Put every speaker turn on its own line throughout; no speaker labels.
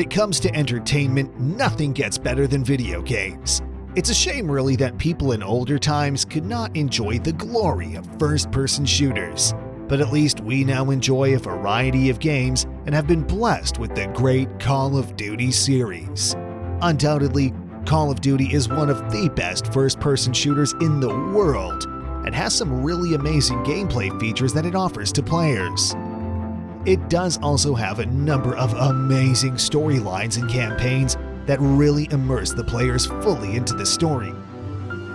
When it comes to entertainment, nothing gets better than video games. It's a shame really that people in older times could not enjoy the glory of first-person shooters. But at least we now enjoy a variety of games and have been blessed with the great Call of Duty series. Undoubtedly, Call of Duty is one of the best first-person shooters in the world and has some really amazing gameplay features that it offers to players. It does also have a number of amazing storylines and campaigns that really immerse the players fully into the story.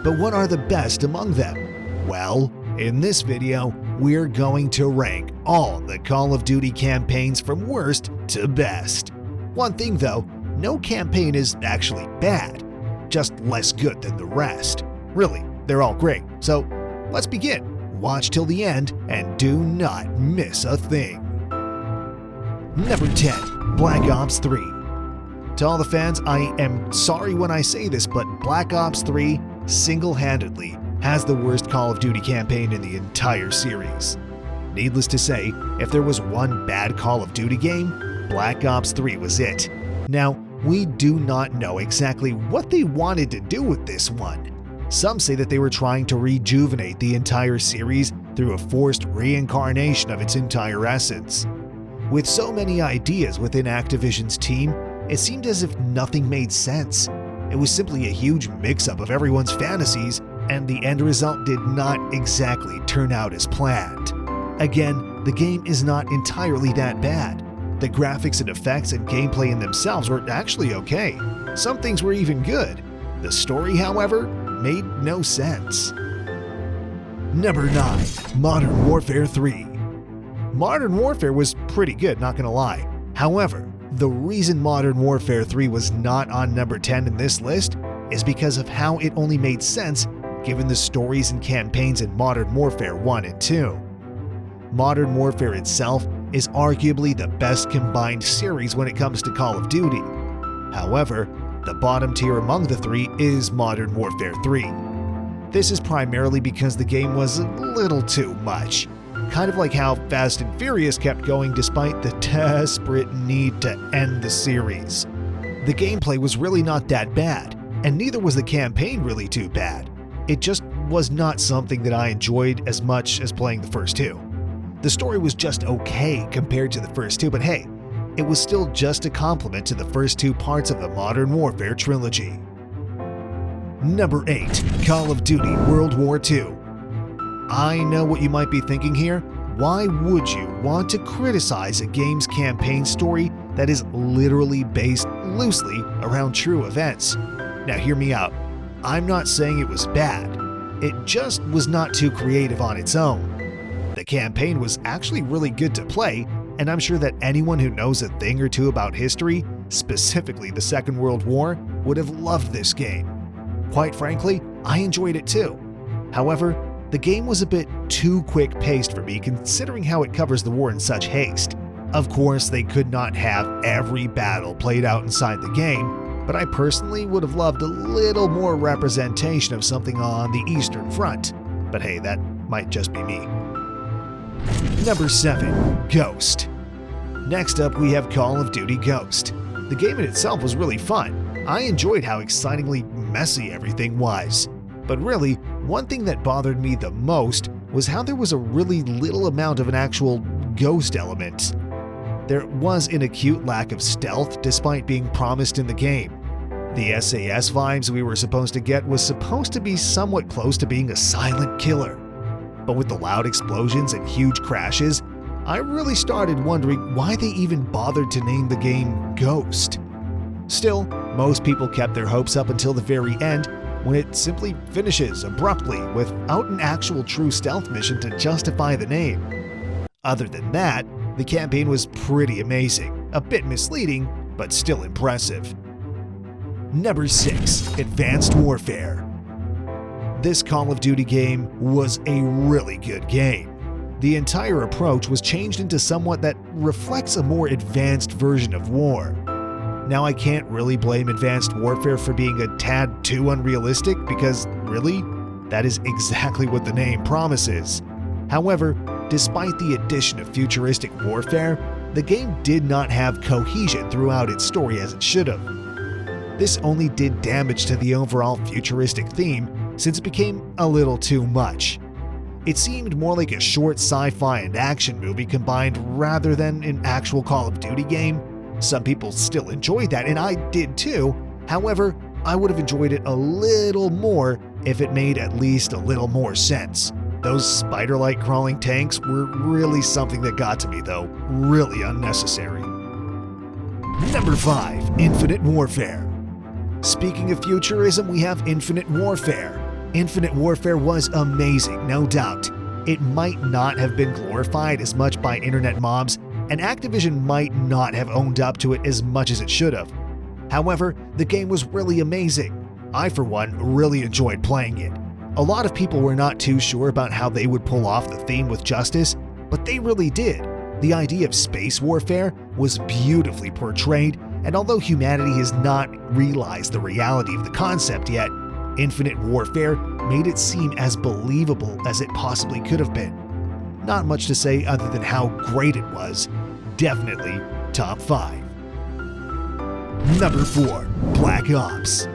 But what are the best among them? Well, in this video, we're going to rank all the Call of Duty campaigns from worst to best. One thing though, no campaign is actually bad, just less good than the rest. Really, they're all great, so let's begin. Watch till the end and do not miss a thing. Number 10. Black Ops 3. To all the fans, I am sorry when I say this, but Black Ops 3 single-handedly has the worst Call of Duty campaign in the entire series. Needless to say, if there was one bad Call of Duty game, Black Ops 3 was it. Now, we do not know exactly what they wanted to do with this one. Some say that they were trying to rejuvenate the entire series through a forced reincarnation of its entire essence. With so many ideas within Activision's team, it seemed as if nothing made sense. It was simply a huge mix-up of everyone's fantasies, and the end result did not exactly turn out as planned. Again, the game is not entirely that bad. The graphics and effects and gameplay in themselves were actually okay. Some things were even good. The story, however, made no sense. Number 9. Modern Warfare 3. Modern Warfare was pretty good, not gonna lie. However, the reason Modern Warfare 3 was not on number 10 in this list is because of how it only made sense given the stories and campaigns in Modern Warfare 1 and 2. Modern Warfare itself is arguably the best combined series when it comes to Call of Duty. However, the bottom tier among the three is Modern Warfare 3. This is primarily because the game was a little too much. Kind of like how Fast and Furious kept going despite the desperate need to end the series. The gameplay was really not that bad, and neither was the campaign really too bad. It just was not something that I enjoyed as much as playing the first two. The story was just okay compared to the first two, but hey, it was still just a compliment to the first two parts of the Modern Warfare trilogy. Number 8. Call of Duty World War II. I know what you might be thinking here. Why would you want to criticize a game's campaign story that is literally based loosely around true events? Now hear me out. I'm not saying it was bad. It just was not too creative on its own. The campaign was actually really good to play, and I'm sure that anyone who knows a thing or two about history, specifically the Second World War, would have loved this game. Quite frankly, I enjoyed it too. However, the game was a bit too quick-paced for me considering how it covers the war in such haste. Of course, they could not have every battle played out inside the game, but I personally would have loved a little more representation of something on the Eastern Front. But hey, that might just be me. Number 7. Ghost. Next up, we have Call of Duty Ghost. The game in itself was really fun. I enjoyed how excitingly messy everything was. But really, one thing that bothered me the most was how there was a really little amount of an actual ghost element. There was an acute lack of stealth despite being promised in the game. The SAS vibes we were supposed to get was supposed to be somewhat close to being a silent killer. But with the loud explosions and huge crashes, I really started wondering why they even bothered to name the game Ghost. Still, most people kept their hopes up until the very end, when it simply finishes abruptly without an actual true stealth mission to justify the name. Other than that, the campaign was pretty amazing, a bit misleading, but still impressive. Number 6. Advanced Warfare. This Call of Duty game was a really good game. The entire approach was changed into somewhat that reflects a more advanced version of war. Now, I can't really blame Advanced Warfare for being a tad too unrealistic because, really, that is exactly what the name promises. However, despite the addition of futuristic warfare, the game did not have cohesion throughout its story as it should have. This only did damage to the overall futuristic theme since it became a little too much. It seemed more like a short sci-fi and action movie combined rather than an actual Call of Duty game. Some people still enjoyed that, and I did too. However, I would have enjoyed it a little more if it made at least a little more sense. Those spider-like crawling tanks were really something that got to me though, really unnecessary. Number 5. Infinite Warfare. Speaking of futurism, we have Infinite Warfare. Infinite Warfare was amazing, no doubt. It might not have been glorified as much by internet mobs, and Activision might not have owned up to it as much as it should have. However, the game was really amazing. I, for one, really enjoyed playing it. A lot of people were not too sure about how they would pull off the theme with Justice, but they really did. The idea of space warfare was beautifully portrayed, and although humanity has not realized the reality of the concept yet, Infinite Warfare made it seem as believable as it possibly could have been. Not much to say other than how great it was. Definitely top 5. Number 4. Black Ops.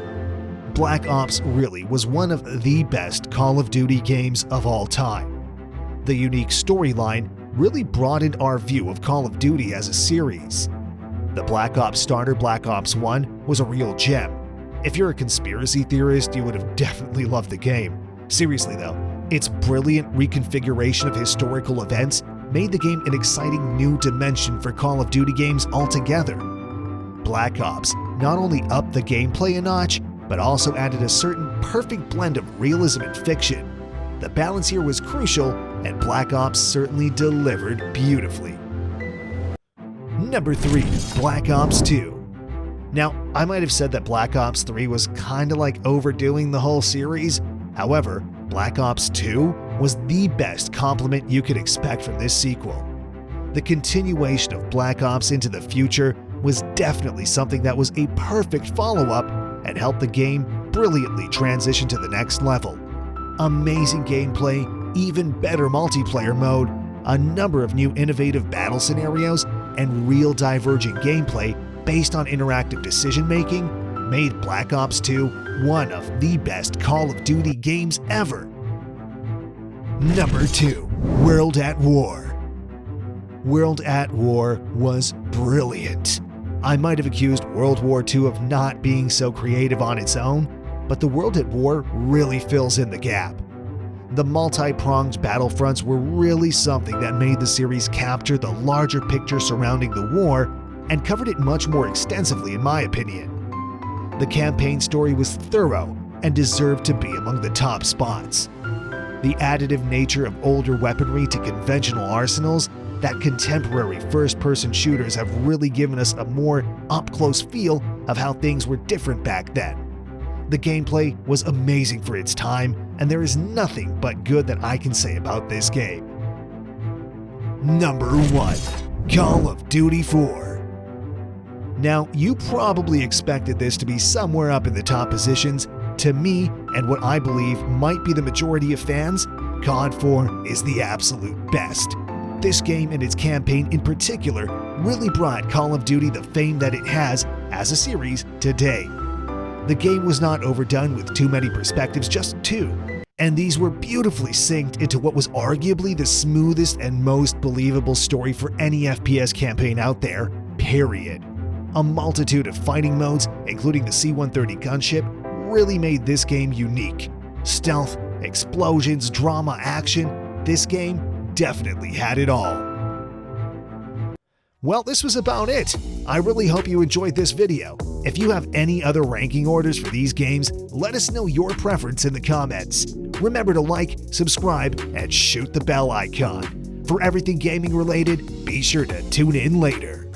Black Ops really was one of the best Call of Duty games of all time. The unique storyline really broadened our view of Call of Duty as a series. The Black Ops starter, Black Ops 1, was a real gem. If you're a conspiracy theorist, you would have definitely loved the game. Seriously though, its brilliant reconfiguration of historical events made the game an exciting new dimension for Call of Duty games altogether. Black Ops not only upped the gameplay a notch, but also added a certain perfect blend of realism and fiction. The balance here was crucial, and Black Ops certainly delivered beautifully. Number 3. Black Ops 2. Now, I might have said that Black Ops 3 was kinda like overdoing the whole series. However, Black Ops 2 was the best compliment you could expect from this sequel. The continuation of Black Ops into the future was definitely something that was a perfect follow-up and helped the game brilliantly transition to the next level. Amazing gameplay, even better multiplayer mode, a number of new innovative battle scenarios, and real divergent gameplay based on interactive decision-making made Black Ops 2 one of the best Call of Duty games ever. Number 2. World at War. World at War was brilliant. I might have accused World War II of not being so creative on its own, but the World at War really fills in the gap. The multi-pronged battlefronts were really something that made the series capture the larger picture surrounding the war and covered it much more extensively in my opinion. The campaign story was thorough and deserved to be among the top spots. The additive nature of older weaponry to conventional arsenals, that contemporary first-person shooters have really given us a more up-close feel of how things were different back then. The gameplay was amazing for its time, and there is nothing but good that I can say about this game. Number 1. Call of Duty 4. Now, you probably expected this to be somewhere up in the top positions. To me, and what I believe might be the majority of fans, COD 4 is the absolute best. This game and its campaign in particular really brought Call of Duty the fame that it has as a series today. The game was not overdone with too many perspectives, just 2, and these were beautifully synced into what was arguably the smoothest and most believable story for any FPS campaign out there, period. A multitude of fighting modes, including the C-130 gunship, really made this game unique. Stealth, explosions, drama, action, this game definitely had it all. Well, this was about it. I really hope you enjoyed this video. If you have any other ranking orders for these games, let us know your preference in the comments. Remember to like, subscribe, and shoot the bell icon. For everything gaming related, be sure to tune in later.